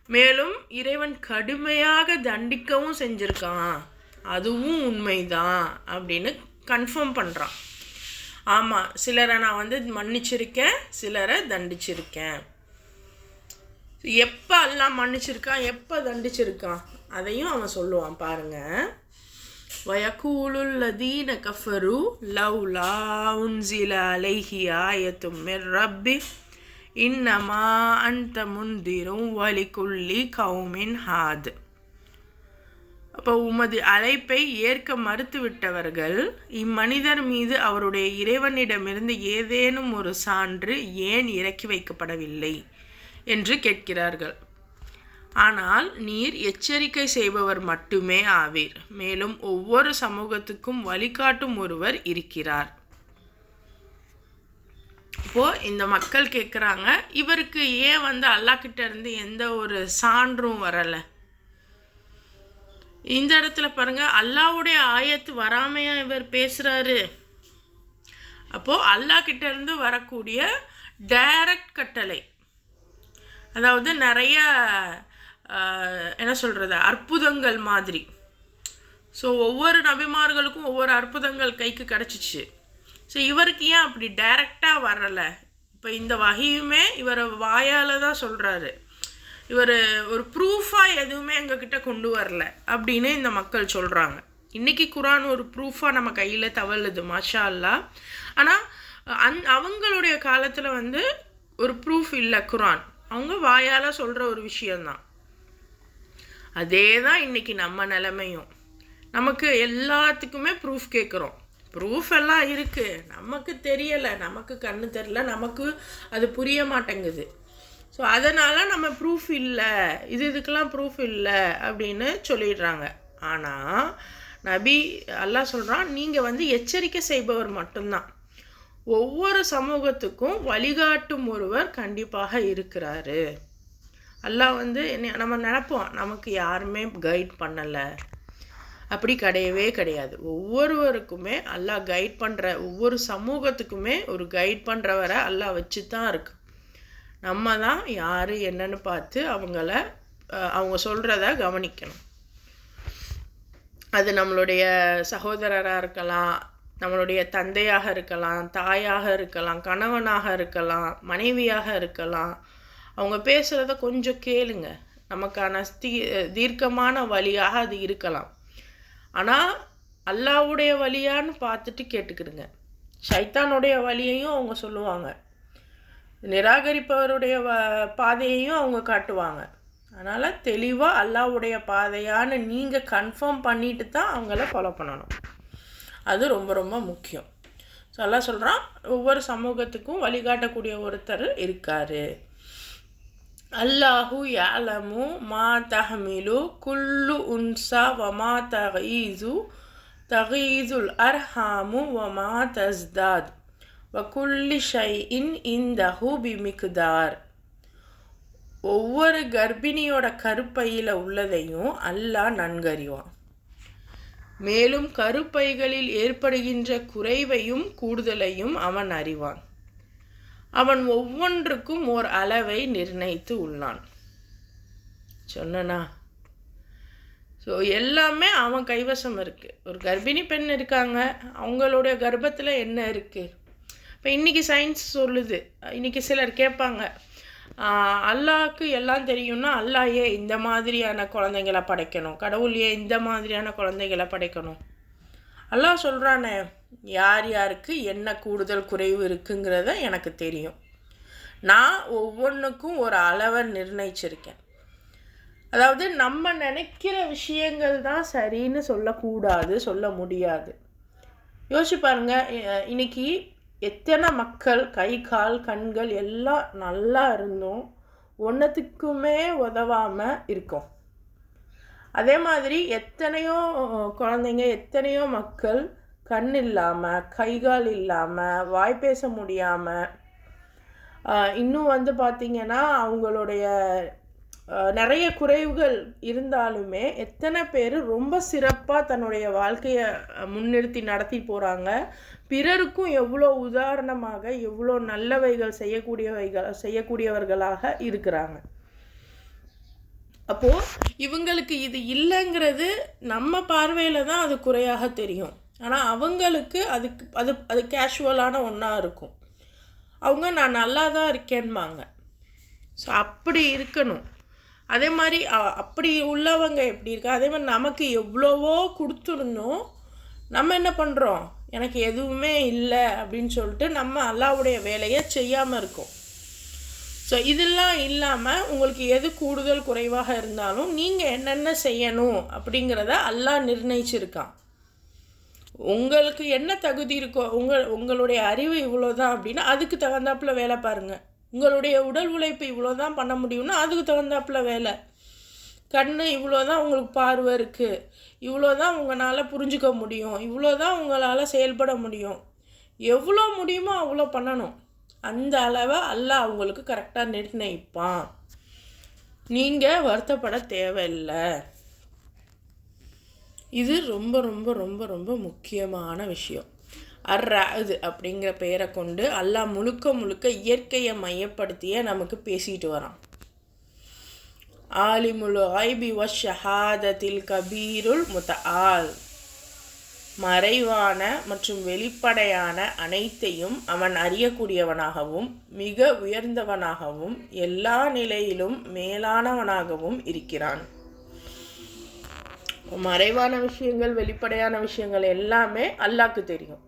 மேலும் இறைவன் கடுமையாக தண்டிக்கவும் செஞ்சுருக்கான், அதுவும் உண்மைதான் அப்படின்னு கன்ஃபார்ம் பண்ணுறான். ஆமாம், சிலரை நான் மன்னிச்சிருக்கேன், சிலரை தண்டிச்சிருக்கேன். எப்போ எல்லாம் மன்னிச்சிருக்கான், எப்போ தண்டிச்சிருக்கான் அதையும் அவன் சொல்லுவான். பாருங்க, வயக்கூலுல்லதீன கஃபரு லவ்லா உன்சில அலைஹி ஆயத்தும் மிர் ரப்பி இன்னமா அன்த முந்திரும் வலிகுல்லி கௌமின் ஹாத். அப்போ உமது அழைப்பை ஏற்க மறுத்துவிட்டவர்கள் இம்மனிதர் மீது அவருடைய இறைவனிடமிருந்து ஏதேனும் ஒரு சான்று ஏன் இறக்கி வைக்கப்படவில்லை என்று கேட்கிறார்கள். ஆனால் நீர் எச்சரிக்கை செய்பவர் மட்டுமே ஆவீர், மேலும் ஒவ்வொரு சமூகத்துக்கும் வழிகாட்டும் ஒருவர் இருக்கிறார். இப்போது இந்த மக்கள் கேட்குறாங்க, இவருக்கு ஏன் அல்லாஹ் கிட்ட இருந்து எந்த ஒரு சான்றும் வரலை? இந்த இடத்துல பாருங்க, அல்லாஹ்வுடைய ஆயத்து வராமையா இவர் பேசுகிறாரு. அப்போது அல்லாஹ் கிட்ட இருந்து வரக்கூடிய டைரக்ட் கட்டளை, அதாவது நிறைய என்ன சொல்கிறது, அற்புதங்கள் மாதிரி. ஸோ ஒவ்வொரு நபிமார்களுக்கும் ஒவ்வொரு அற்புதங்கள் கைக்கு கிடச்சிச்சு. ஸோ இவருக்கு ஏன் அப்படி டைரெக்டாக வரலை? இப்போ இந்த வகையுமே இவர் வாயால் தான் சொல்கிறாரு, இவர் ஒரு ப்ரூஃபாக எதுவுமே எங்ககிட்ட கொண்டு வரல அப்படின்னு இந்த மக்கள் சொல்கிறாங்க. இன்றைக்கி குரான் ஒரு ப்ரூஃபாக நம்ம கையில் தவழுது, மாஷா அல்லாஹ். ஆனால் அவங்களுடைய காலத்தில் ஒரு ப்ரூஃப் இல்லை குரான், அவங்க வாயால் சொல்கிற ஒரு விஷயந்தான். அதே தான் இன்றைக்கி நம்ம நிலைமையும். நமக்கு எல்லாத்துக்குமே ப்ரூஃப் கேட்குறோம், ப்ரூஃப் எல்லாம் இருக்குது, நமக்கு தெரியலை, நமக்கு கண்ணு தெரியல, நமக்கு அது புரிய மாட்டேங்குது. ஸோ அதனால் நம்ம ப்ரூஃப் இல்லை, இதுக்கெல்லாம் ப்ரூஃப் இல்லை அப்படின்னு சொல்லிடுறாங்க. ஆனால் நபி அல்லாஹ் சொல்கிறான், நீங்கள் எச்சரிக்கை செய்பவர் மட்டும்தான், ஒவ்வொரு சமூகத்துக்கும் வழிகாட்டும் ஒருவர் கண்டிப்பாக இருக்கிறாரு. அல்லாஹ் நம்ம நினைப்போம் நமக்கு யாருமே கைட் பண்ணலை, அப்படி கிடையவே கிடையாது. ஒவ்வொருவருக்குமே அல்லாஹ் கைட் பண்ணுற, ஒவ்வொரு சமூகத்துக்குமே ஒரு கைட் பண்ணுறவரை அல்லாஹ் வச்சு தான் இருக்கு. நம்ம தான் யார் என்னன்னு பார்த்து அவங்க சொல்கிறத கவனிக்கணும். அது நம்மளுடைய சகோதரராக இருக்கலாம், நம்மளுடைய தந்தையாக இருக்கலாம், தாயாக இருக்கலாம், கணவனாக இருக்கலாம், மனைவியாக இருக்கலாம். அவங்க பேசுகிறத கொஞ்சம் கேளுங்க, நமக்கான தீர்க்கமான வழியாக அது இருக்கலாம். ஆனால் அல்லாஹ்வுடைய வழியான்னு பார்த்துட்டு கேட்டுக்கிடுங்க. ஷைத்தானுடைய வழியையும் அவங்க சொல்லுவாங்க, நிராகரிப்பவருடைய பாதையையும் அவங்க காட்டுவாங்க. அதனால் தெளிவாக அல்லாஹ்வுடைய பாதையான்னு நீங்கள் கன்ஃபார்ம் பண்ணிட்டு தான் அவங்கள ஃபாலோ பண்ணணும். அது ரொம்ப ரொம்ப முக்கியம். ஸோ அல்லாஹ் சொல்கிறான், ஒவ்வொரு சமூகத்துக்கும் வழிகாட்டக்கூடிய ஒருத்தர் இருக்கார். அல்லாஹு யஅலமு மா தஹ்மிலு குல்லு உன்சா வமா தகீசுல் அர்ஹாமு வமா தஸ்தாத் வகுல்லி ஷைஇன் இந்தஹு பிமிக்தார். ஒவ்வொரு கர்ப்பிணியோட கருப்பையில் உள்ளதையும் அல்லாஹ் நன்கறிவான். மேலும் கருப்பைகளில் ஏற்படுகின்ற குறைவையும் கூடுதலையும் அவன் அறிவான். அவன் ஒவ்வொன்றுக்கும் ஓர் அளவை நிர்ணயித்து உள்ளான். சொன்னா ஸோ எல்லாமே அவன் கைவசம் இருக்குது. ஒரு கர்ப்பிணி பெண் இருக்காங்க, அவங்களுடைய கர்ப்பத்தில் என்ன இருக்குது? இப்போ இன்றைக்கி சயின்ஸ் சொல்லுது. இன்றைக்கி சிலர் கேட்பாங்க, அல்லாஹ்க்கு எல்லாம் தெரியும்னா அல்லாஹ் ஏன் இந்த மாதிரியான குழந்தைங்களை படைக்கணும், கடவுள் ஏன் இந்த மாதிரியான குழந்தைகளை படைக்கணும்? அல்லாஹ் சொல்கிறானே, யார் யாருக்கு என்ன கூடுதல் குறைவு இருக்குங்கிறத எனக்கு தெரியும், நான் ஒவ்வொன்றுக்கும் ஒரு அளவை நிர்ணயிச்சிருக்கேன். அதாவது நம்ம நினைக்கிற விஷயங்கள் தான் சரின்னு சொல்லக்கூடாது, சொல்ல முடியாது. யோசிச்சு பாருங்க, இன்னைக்கு எத்தனை மக்கள் கை கால் கண்கள் எல்லாம் நல்லா இருந்தும் ஒன்றுத்துக்குமே உதவாமல் இருக்கும். அதே மாதிரி எத்தனையோ குழந்தைங்க, எத்தனையோ மக்கள் கண் இல்லாமல், கைகால் இல்லாமல், வாய் பேச முடியாமல், இன்னும் பார்த்திங்கன்னா அவங்களுடைய நிறைய குறைவுகள் இருந்தாலுமே எத்தனை பேர் ரொம்ப சிறப்பாக தன்னுடைய வாழ்க்கையை முன்னிறுத்தி நடத்தி போகிறாங்க, பிறருக்கும் எவ்வளோ உதாரணமாக எவ்வளோ நல்லவைகள் செய்யக்கூடியவர்களாக இருக்கிறாங்க. அப்போது இவங்களுக்கு இது இல்லைங்கிறது நம்ம பார்வையில் தான் அது குறையாக தெரியும். ஆனால் அவங்களுக்கு அது கேஷுவலான ஒன்றா இருக்கும். அவங்க நான் நல்லா தான் இருக்கேன்பாங்க. ஸோ அப்படி இருக்கணும். அதே மாதிரி அப்படி உள்ளவங்க எப்படி இருக்கா, அதே மாதிரி நமக்கு எவ்வளவோ கொடுத்துருந்தோம், நம்ம என்ன பண்ணுறோம், எனக்கு எதுவுமே இல்லை அப்படின்னு சொல்லிட்டு நம்ம அல்லாஹ்வுடைய வேலையை செய்யாமல் இருக்கோம். ஸோ இதெல்லாம் இல்லாமல் உங்களுக்கு எது கூடுதல் குறைவாக இருந்தாலும் நீங்கள் என்னென்ன செய்யணும் அப்படிங்கிறத அல்லாஹ் நிர்ணயிச்சிருக்கான். உங்களுக்கு என்ன தகுதி இருக்கோ, உங்களுடைய அறிவு இவ்வளோதான் அப்படின்னா அதுக்கு தகுந்தாப்புல வேலை பாருங்கள். உங்களுடைய உடல் உழைப்பு இவ்வளோ தான் பண்ண முடியும்னா அதுக்கு தகுந்தாப்புல வேலை. கண் இவ்வளோ தான் உங்களுக்கு பார்வை இருக்குது, இவ்வளோ தான் உங்களால் புரிஞ்சுக்க முடியும், இவ்வளோ தான் உங்களால் செயல்பட முடியும், எவ்வளோ முடியுமோ அவ்வளோ பண்ணணும். அந்த அளவை அல்லாஹ் அவங்களுக்கு கரெக்டாக நிர்ணயிப்பான். நீங்கள் வருத்தப்பட தேவையில்லை. இது ரொம்ப ரொம்ப ரொம்ப ரொம்ப முக்கியமான விஷயம். அர்-ரஅத் அப்படிங்கிற பெயரை கொண்டு அல்லாஹ் முழுக்க முழுக்க இயற்கையை மையப்படுத்தியே நமக்கு பேசிட்டு வரான். ஆலிமுல் கைபி வஷ்ஷஹாதத்தில் கபீருல் முத்தஆல், மறைவான மற்றும் வெளிப்படையான அனைத்தையும் அவன் அறியக்கூடியவனாகவும் மிக உயர்ந்தவனாகவும் எல்லா நிலையிலும் மேலானவனாகவும் இருக்கிறான். மறைவான விஷயங்கள் வெளிப்படையான விஷயங்கள் எல்லாமே அல்லாஹ்க்கு தெரியும்.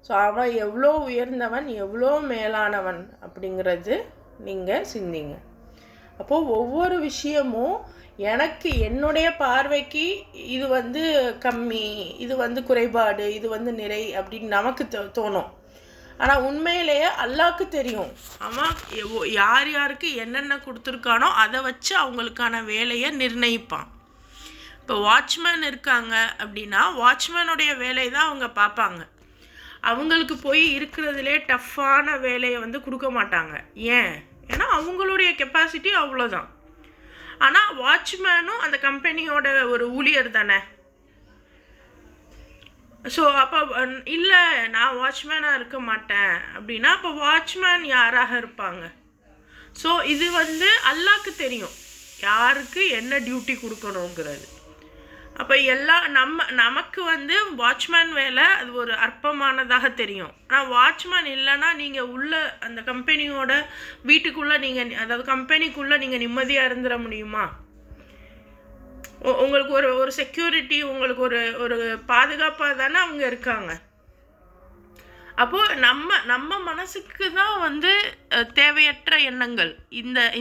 ஸோ அவன் எவ்வளோ உயர்ந்தவன் எவ்வளோ மேலானவன் அப்படிங்கிறது நீங்கள் சிந்திங்க. அப்போது ஒவ்வொரு விஷயமும் எனக்கு என்னுடைய பார்வைக்கு இது கம்மி, இது குறைபாடு, இது நிறை அப்படின்னு நமக்கு தோணும். ஆனால் உண்மையிலேயே அல்லாஹ்க்கு தெரியும். அவன் யார் யாருக்கு என்னென்ன கொடுத்துருக்கானோ அதை வச்சு அவங்களுக்கான வேலையை நிர்ணயிப்பான். இப்போ வாட்ச்மேன் இருக்காங்க அப்படின்னா வாட்ச்மேனுடைய வேலை தான் அவங்க பார்ப்பாங்க. அவங்களுக்கு போய் இருக்கிறதுலே டஃப்பான வேலையை கொடுக்க மாட்டாங்க. ஏன்னா அவங்களுடைய கெப்பாசிட்டி அவ்வளோதான். ஆனால் வாட்ச்மேனும் அந்த கம்பெனியோட ஒரு ஊழியர் தானே. ஸோ அப்போ இல்லை நான் வாட்ச்மேனாக இருக்க மாட்டேன் அப்படின்னா அப்போ வாட்ச்மேன் யாராக இருப்பாங்க? ஸோ இது அல்லாஹ்க்கு தெரியும் யாருக்கு என்ன டியூட்டி கொடுக்கணுங்கிறது. அப்போ நமக்கு வாட்ச்மேன் வேலை அது ஒரு அற்பமானதாக தெரியும். ஆனால் வாட்ச்மேன் இல்லைன்னா நீங்கள் உள்ள அந்த கம்பெனியோட வீட்டுக்குள்ளே அதாவது கம்பெனிக்குள்ளே நீங்கள் நிம்மதியாக இருந்துட முடியுமா? உங்களுக்கு ஒரு செக்யூரிட்டி, உங்களுக்கு ஒரு பாதுகாப்பாக தானே அவங்க இருக்காங்க. அப்போது நம்ம மனசுக்கு தான் தேவையற்ற எண்ணங்கள்,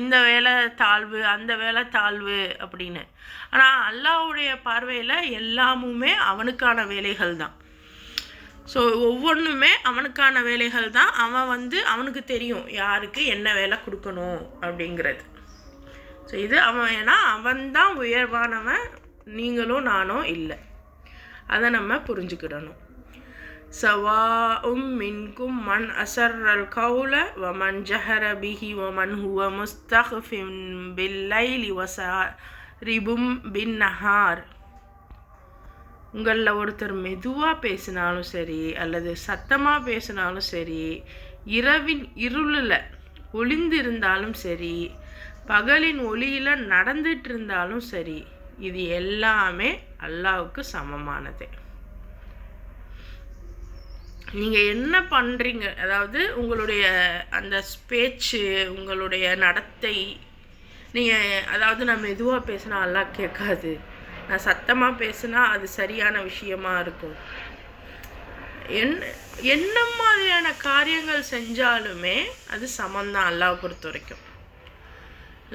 இந்த வேலை தாழ்வு அந்த வேலை தாழ்வு அப்படின்னு. ஆனால் அல்லாஹ்வுடைய பார்வையில் எல்லாமுமே அவனுக்கான வேலைகள் தான். ஸோ ஒவ்வொன்றுமே அவனுக்கான வேலைகள் தான். அவன் அவனுக்கு தெரியும் யாருக்கு என்ன வேலை கொடுக்கணும் அப்படிங்கிறது. ஸோ இது ஏன்னா அவன்தான் உயர்வானவன், நீங்களும் நானும் இல்லை. அதை நம்ம புரிஞ்சுக்கிடணும். சவாஉம் மின்கும் மன் அஸர்ரல் கௌல வமன் ஜஹர பிஹி வமன் ஹுவ முஸ்தக்ஃபின் பில்லைலி வஸாரிபும் பின்னஹார். உங்களில் ஒருத்தர் மெதுவாக பேசினாலும் சரி அல்லது சத்தமாக பேசினாலும் சரி, இரவின் இருளில் ஒளிந்திருந்தாலும் சரி, பகலின் ஒளியில் நடந்துட்டு இருந்தாலும் சரி, இது எல்லாமே அல்லாஹ்வுக்கு சமமானது. நீங்கள் என்ன பண்ணுறீங்க, அதாவது உங்களுடைய அந்த பேச்சு, உங்களுடைய நடத்தை, அதாவது நான் மெதுவாக பேசினா அல்லாஹ் கேட்காது, நான் சத்தமாக பேசினா அது சரியான விஷயமா இருக்கும். என்ன மாதிரியான காரியங்கள் செஞ்சாலுமே அது சமந்தான் அல்லாஹ் பொறுத்த வரைக்கும்.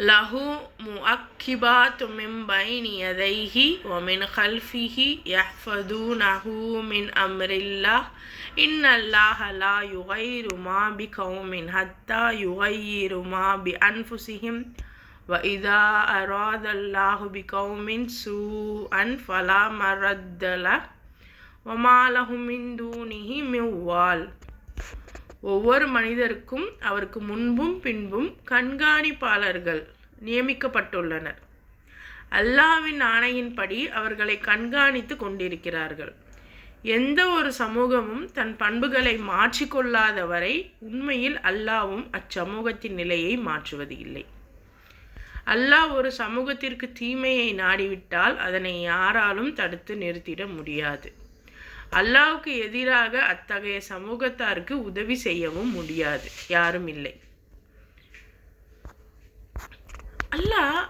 லஹு முஅக்கிபாத்து மின் பைனி யதைஹி வ மின் கல்ஃபிஹி யஹ்ஃபதூனஹு மின் அம்ரில்லாஹ் இன்னல்லாஹ லா யுகைரு மா பிகௌமின் ஹத்தா யுகைரு மா பி அன்ஃபுஸிஹிம் வ இதா அராதல்லாஹு பிகௌமின் சூஅன் ஃபலா மரத்த லஹு வ மா லஹும் மின் தூனிஹி மின் வால். ஒவ்வொரு மனிதருக்கும் அவருக்கு முன்பும் பின்பும் கண்காணிப்பாளர்கள் நியமிக்கப்பட்டுள்ளனர். அல்லாஹ்வின் ஆணையின்படி அவர்களை கண்காணித்து கொண்டிருக்கிறார்கள். எந்த ஒரு சமூகமும் தன் பண்புகளை மாற்றிக்கொள்ளாத வரை உண்மையில் அல்லாஹ்வும் அச்சமூகத்தின் நிலையை மாற்றுவது இல்லை. அல்லாஹ் ஒரு சமூகத்திற்கு தீமையை நாடிவிட்டால் அதனை யாராலும் தடுத்து நிறுத்திட முடியாது. அல்லாஹ்வுக்கு எதிராக அத்தகைய சமூகத்தாருக்கு உதவி செய்யவும் முடியாது, யாரும் இல்லை. அல்லாஹ்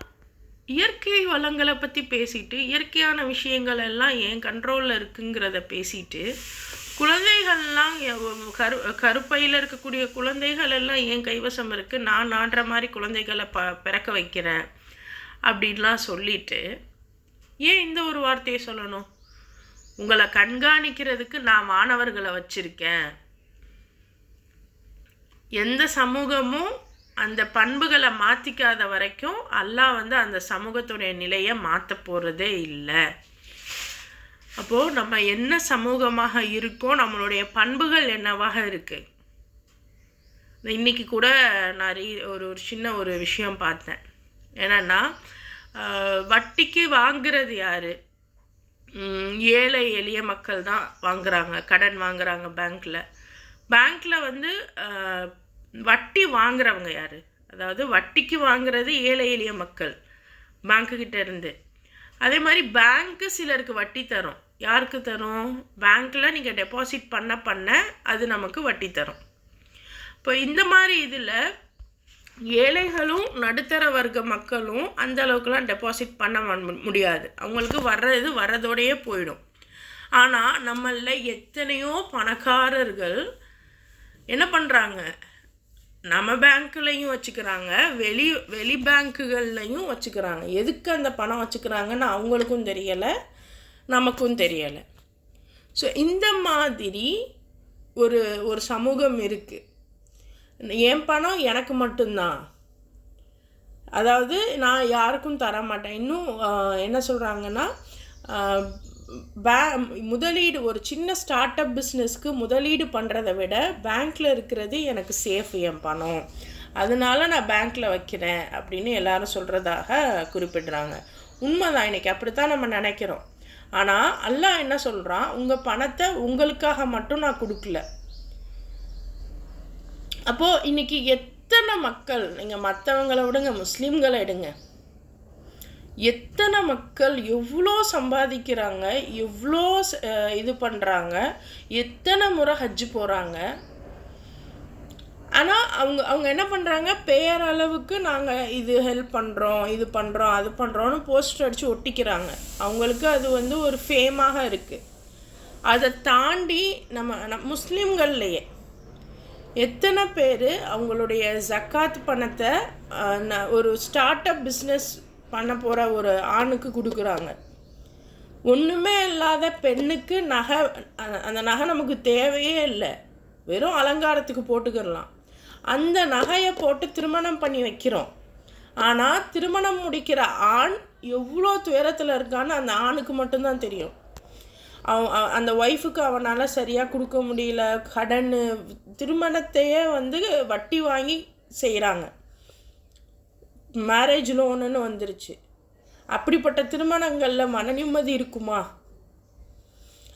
இயற்கை வளங்களை பற்றி பேசிட்டு, இயற்கையான விஷயங்கள் எல்லாம் என் கண்ட்ரோலில் இருக்குங்கிறத பேசிட்டு, குழந்தைகள்லாம் கருப்பையில் இருக்கக்கூடிய குழந்தைகள் எல்லாம் என் கைவசம் இருக்குது, நான் நாடுற மாதிரி குழந்தைகளை பிறக்க வைக்கிறேன் அப்படின்லாம் சொல்லிட்டு, ஏன் இந்த ஒரு வார்த்தையை சொல்லணும்? உங்களை கண்காணிக்கிறதுக்கு நான் மாணவர்களை வச்சுருக்கேன். எந்த சமூகமும் அந்த பண்புகளை மாற்றிக்காத வரைக்கும் அல்லாஹ் அந்த சமூகத்துடைய நிலையை மாற்ற போகிறதே இல்லை. அப்போது நம்ம என்ன சமூகமாக இருக்கோம், நம்மளுடைய பண்புகள் என்னவாக இருக்குது. இன்றைக்கி கூட நான் ஒரு சின்ன ஒரு விஷயம் பார்த்தேன். என்னென்னா, வட்டிக்கு வாங்குறது யார்? ஏழை எளிய மக்கள் தான் வாங்குகிறாங்க, கடன் வாங்குகிறாங்க பேங்க்கில் வட்டி வாங்குறவங்க யார்? அதாவது வட்டிக்கு வாங்குறது ஏழை எளிய மக்கள் பேங்க்குக்கிட்ட இருந்து. அதே மாதிரி பேங்க்கு சிலருக்கு வட்டி தரும். யாருக்கு தரும்? பேங்க்கில் நீங்கள் டெபாசிட் பண்ண அது நமக்கு வட்டி தரும். இப்போ இந்த மாதிரி இதில் ஏழைகளும் நடுத்தர வர்க்க மக்களும் அந்த அளவுக்குலாம் டெபாசிட் பண்ண முடியாது. அவங்களுக்கு வர்றதோடையே போயிடும். ஆனால் நம்மளில் எத்தனையோ பணக்காரர்கள் என்ன பண்ணுறாங்க, நம்ம பேங்க்லையும் வச்சுக்கிறாங்க, வெளி பேங்க்குகள்லையும் வச்சுக்கிறாங்க. எதுக்கு அந்த பணம் வச்சுக்கிறாங்கன்னு அவங்களுக்கும் தெரியலை, நமக்கும் தெரியலை. ஸோ இந்த மாதிரி ஒரு சமூகம் இருக்குது. என் பணம் எனக்கு மட்டும்தான், அதாவது நான் யாருக்கும் தர மாட்டேன். இன்னும் என்ன சொல்கிறாங்கன்னா, முதலீடு ஒரு சின்ன ஸ்டார்ட் அப் பிஸ்னஸ்க்கு முதலீடு பண்ணுறதை விட பேங்க்கில் இருக்கிறது எனக்கு சேஃப், என் பணம், அதனால நான் பேங்க்கில் வைக்கிறேன் அப்படின்னு எல்லாரும் சொல்கிறதாக குறிப்பிடுறாங்க. உண்மைதான், இன்றைக்கி அப்படித்தான் நம்ம நினைக்கிறோம். ஆனால் அல்லாஹ் என்ன சொல்கிறான், உங்கள் பணத்தை உங்களுக்காக மட்டும் நான் கொடுக்கல. அப்போது இன்றைக்கி எத்தனை மக்கள், நீங்கள் மற்றவங்களை விடுங்க, முஸ்லீம்களை எடுங்க, எத்தனை மக்கள் எவ்வளோ சம்பாதிக்கிறாங்க, எவ்வளோ இது பண்ணுறாங்க, எத்தனை முறை ஹஜ்ஜு போகிறாங்க. ஆனால் அவங்க என்ன பண்ணுறாங்க, பேரளவுக்கு நாங்கள் இது ஹெல்ப் பண்ணுறோம், இது பண்ணுறோம், அது பண்ணுறோன்னு போஸ்டர் அடித்து ஒட்டிக்கிறாங்க. அவங்களுக்கு அது ஒரு ஃபேமாக இருக்குது. அதை தாண்டி நம்ம முஸ்லீம்கள்லையே எத்தனை பேர் அவங்களுடைய ஜக்காத் பணத்தை ஒரு ஸ்டார்ட் அப் பிஸ்னஸ் பண்ண போகிற ஒரு ஆணுக்கு கொடுக்குறாங்க. ஒன்றுமே இல்லாத பெண்ணுக்கு நகை, அந்த நகை நமக்கு தேவையே இல்லை, வெறும் அலங்காரத்துக்கு போட்டுக்கிடலாம். அந்த நகையை போட்டு திருமணம் பண்ணி வைக்கிறோம். ஆனால் திருமணம் முடிக்கிற ஆண் எவ்வளோ துயரத்தில் இருக்கான்னு அந்த ஆணுக்கு மட்டும்தான் தெரியும். அந்த ஒய்ஃபுக்கு அவனால் சரியாக கொடுக்க முடியல, கடன், திருமணத்தையே வட்டி வாங்கி செய்கிறாங்க. மேரேஜ் லோனுன்னு வந்துருச்சு. அப்படிப்பட்ட திருமணங்களில் மன நிம்மதி இருக்குமா?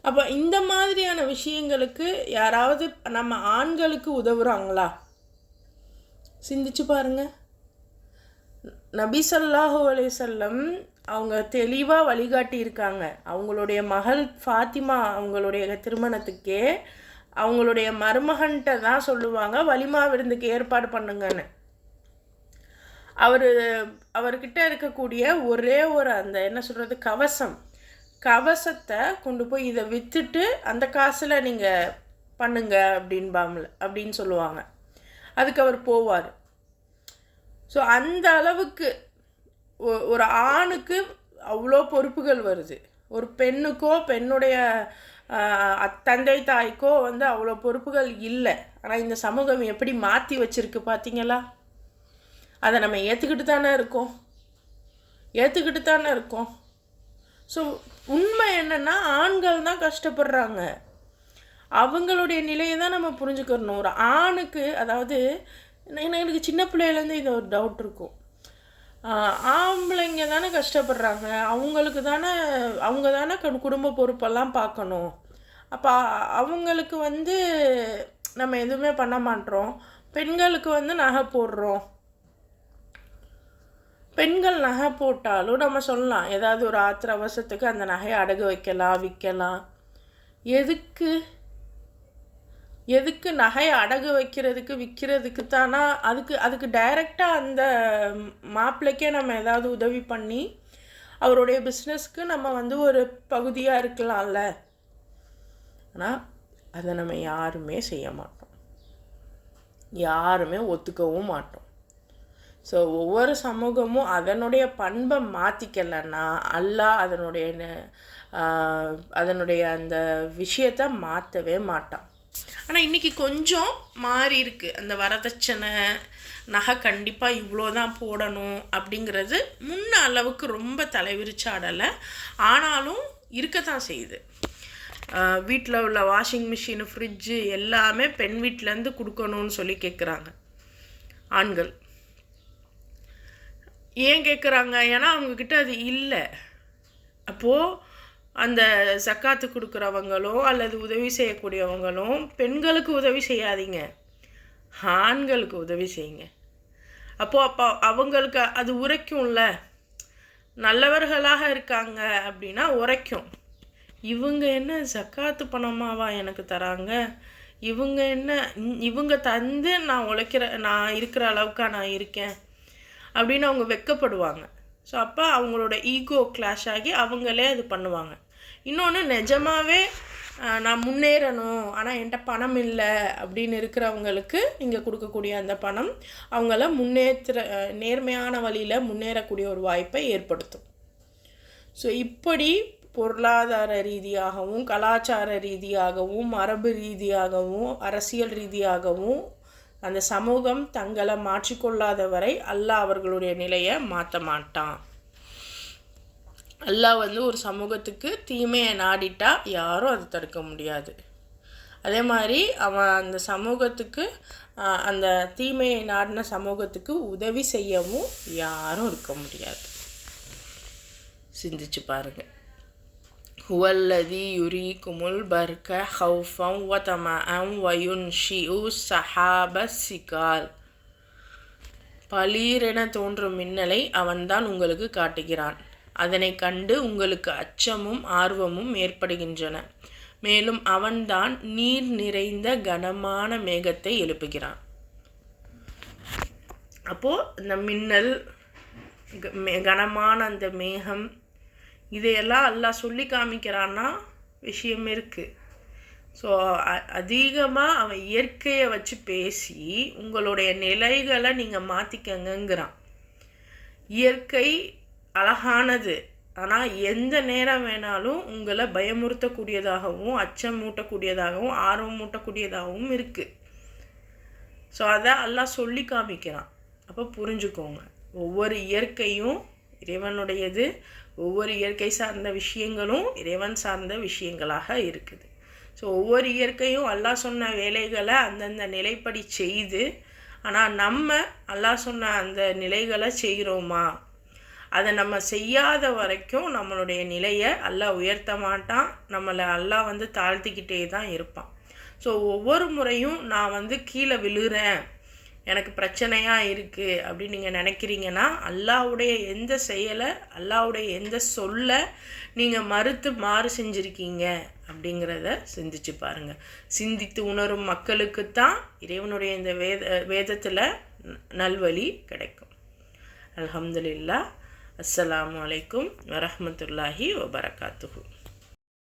அப்போ இந்த மாதிரியான விஷயங்களுக்கு யாராவது நம்ம ஆண்களுக்கு உதவுறாங்களா? சிந்திச்சு பாருங்க. நபி ஸல்லல்லாஹு அலைஹி வஸல்லம் அவங்க தெளிவாக வழிகாட்டி இருக்காங்க. அவங்களுடைய மகள் ஃபாத்திமா அவங்களுடைய திருமணத்துக்கே அவங்களுடைய மருமகன்கிட்ட தான் சொல்லுவாங்க, வலிமா விருந்துக்கு ஏற்பாடு பண்ணுங்கன்னு. அவர்கிட்ட இருக்கக்கூடிய ஒரே ஒரு அந்த என்ன சொல்கிறது, கவசத்தை கொண்டு போய் இதை விற்றுட்டு அந்த காசில் நீங்கள் பண்ணுங்க அப்படின்னு சொல்லுவாங்க. அதுக்கு அவர் போவார். ஸோ அந்த அளவுக்கு ஒரு ஆணுக்கு அவ்வளோ பொறுப்புகள் வருது. ஒரு பெண்ணுக்கோ பெண்ணுடைய தந்தை தாய்க்கோ அவ்வளோ பொறுப்புகள் இல்லை. ஆனால் இந்த சமூகம் எப்படி மாற்றி வச்சுருக்கு பார்த்தீங்களா? அதை நம்ம ஏற்றுக்கிட்டு தானே இருக்கோம். ஸோ உண்மை என்னென்னா, ஆண்கள் தான் கஷ்டப்படுறாங்க. அவங்களுடைய நிலையை தான் நம்ம புரிஞ்சுக்கணும். ஒரு ஆணுக்கு, அதாவது எனக்கு சின்ன பிள்ளையிலேருந்து இது ஒரு டவுட் இருக்கும். ஆம்பளைங்க தானே கஷ்டப்படுறாங்க, அவங்க தானே குடும்ப பொறுப்பெல்லாம் பார்க்கணும். அப்போ அவங்களுக்கு நம்ம எதுவுமே பண்ண மாட்டோம். பெண்களுக்கு நகை போடுறோம். பெண்கள் நகை போட்டாலும் நம்ம சொல்லலாம், ஏதாவது ஒரு ஆத்திர அவசரத்துக்கு அந்த நகையை அடகு வைக்கலாம், விற்கலாம். எதுக்கு நகையை அடகு வைக்கிறதுக்கு விற்கிறதுக்கு தானா? அதுக்கு டைரெக்டாக அந்த மாப்பிள்ளைக்கே நம்ம ஏதாவது உதவி பண்ணி அவருடைய பிஸ்னஸ்க்கு நம்ம ஒரு பகுதியாக இருக்கலாம்ல. ஆனால் அதை நம்ம யாருமே செய்ய மாட்டோம், யாருமே ஒத்துக்கவும் மாட்டோம். ஸோ ஒவ்வொரு சமூகமும் அதனுடைய பண்பை மாற்றிக்கலைன்னா அல்லாஹ் அதனுடைய அந்த விஷயத்தை மாற்றவே மாட்டான். ஆனால் இன்றைக்கி கொஞ்சம் மாறி இருக்குது. அந்த வரதட்சணை நகை கண்டிப்பாக இவ்வளோ தான் போடணும் அப்படிங்கிறது முன்ன அளவுக்கு ரொம்ப தலைவிரிச்சாடலை, ஆனாலும் இருக்கத்தான் செய்யுது. வீட்டில் உள்ள வாஷிங் மிஷின், ஃப்ரிட்ஜு எல்லாமே பெண் வீட்டிலேருந்து கொடுக்கணும்னு சொல்லி கேட்குறாங்க ஆண்கள். ஏன் கேட்குறாங்க? ஏன்னா அவங்கக்கிட்ட அது இல்லை. அப்போது அந்த ஜக்காத்து கொடுக்குறவங்களோ அல்லது உதவி செய்யக்கூடியவங்களும் பெண்களுக்கு உதவி செய்யாதீங்க, ஆண்களுக்கு உதவி செய்யுங்க. அப்போ அவங்களுக்கு அது உரைக்கும்ல. நல்லவர்களாக இருக்காங்க அப்படின்னா உரைக்கும். இவங்க என்ன ஜக்காத்து பணமாவா எனக்கு தராங்க, இவங்க தந்து நான் இருக்கிற அளவுக்கா நான் இருக்கேன் அப்படின்னு அவங்க வெட்கப்படுவாங்க. ஸோ அப்போ அவங்களோட ஈகோ கிளாஷ் ஆகி அவங்களே அது பண்ணுவாங்க. இன்னொன்று, நிஜமாகவே நான் முன்னேறணும் ஆனால் என்கிட்ட பணம் இல்லை அப்படின்னு இருக்கிறவங்களுக்கு நீங்கள் கொடுக்கக்கூடிய அந்த பணம் அவங்கள நேர்மையான வழியில் முன்னேறக்கூடிய ஒரு வாய்ப்பை ஏற்படுத்தும். ஸோ இப்படி பொருளாதார ரீதியாகவும் கலாச்சார ரீதியாகவும் மரபு ரீதியாகவும் அரசியல் ரீதியாகவும் அந்த சமூகம் தங்களை மாற்றிக்கொள்ளாத வரை அல்லாஹ் அவர்களுடைய நிலையை மாற்ற மாட்டான். அல்லாஹ் ஒரு சமூகத்துக்கு தீமையை நாடிட்டா யாரும் அதை தடுக்க முடியாது. அதே மாதிரி அவன் அந்த சமூகத்துக்கு அந்த தீமையை நாடின சமூகத்துக்கு உதவி செய்யவும் யாரும் இருக்க முடியாது. சிந்திச்சு பாருங்கள். ஹுவல்லதி யுரீகுமுல் பர்க ஹௌஃபம் வ தமஅம் வ யுன்ஷிஉ ஸஹாப சிகால். பளீரென தோன்றும் மின்னலை அவன்தான் உங்களுக்கு காட்டுகிறான். அதனை கண்டு உங்களுக்கு அச்சமும் ஆர்வமும் ஏற்படுகின்றன. மேலும் அவன்தான் நீர் நிறைந்த கனமான மேகத்தை எழுப்புகிறான். அப்போது இந்த மின்னல், கனமான அந்த மேகம், இதையெல்லாம் அல்லாஹ் சொல்லி காமிக்கிறான்னா விஷயம் இருக்குது. ஸோ அதிகமாக அவன் இயற்கையை வச்சு பேசி உங்களுடைய நிலைகளை நீங்கள் மாற்றிக்கங்கிறான். இயற்கை அழகானது, ஆனால் எந்த நேரம் வேணாலும் உங்களை பயமுறுத்தக்கூடியதாகவும் அச்சமூட்டக்கூடியதாகவும் ஆர்வமூட்டக்கூடியதாகவும் இருக்குது. ஸோ அதை அல்லாஹ் சொல்லி காமிக்கிறான். அப்போ புரிஞ்சுக்கோங்க, ஒவ்வொரு இயற்கையும் இறைவனுடையது, ஒவ்வொரு இயற்கை சார்ந்த விஷயங்களும் இறைவன் சார்ந்த விஷயங்களாக இருக்குது. ஸோ ஒவ்வொரு இயற்கையும் அல்லாஹ் சொன்ன வேலைகளை அந்தந்த நிலைப்படி செய்து, ஆனால் நம்ம அல்லாஹ் சொன்ன அந்த நிலைகளை செய்கிறோமா? அதை நம்ம செய்யாத வரைக்கும் நம்மளுடைய நிலையை அல்லாஹ் உயர்த்த மாட்டான், நம்மளை அல்லாஹ் தாழ்த்திக்கிட்டே தான் இருப்பான். ஸோ ஒவ்வொரு முறையும் நான் கீழே விழுறேன், எனக்கு பிரச்சனையாக இருக்குது அப்படின்னு நீங்கள் நினைக்கிறீங்கன்னா அல்லாஹ்வுடைய எந்த செயலை, அல்லாஹ்வுடைய எந்த சொல்லை நீங்கள் மாறு செஞ்சுருக்கீங்க அப்படிங்கிறத சிந்திச்சு பாருங்கள். சிந்தித்து உணரும் மக்களுக்குத்தான் இறைவனுடைய இந்த வேதத்தில் நல்வழி கிடைக்கும். அல்ஹம்துலில்லாஹ். அஸ்ஸலாமு அலைக்கும் வரஹ்மத்துல்லாஹி வபரகாத்துஹு.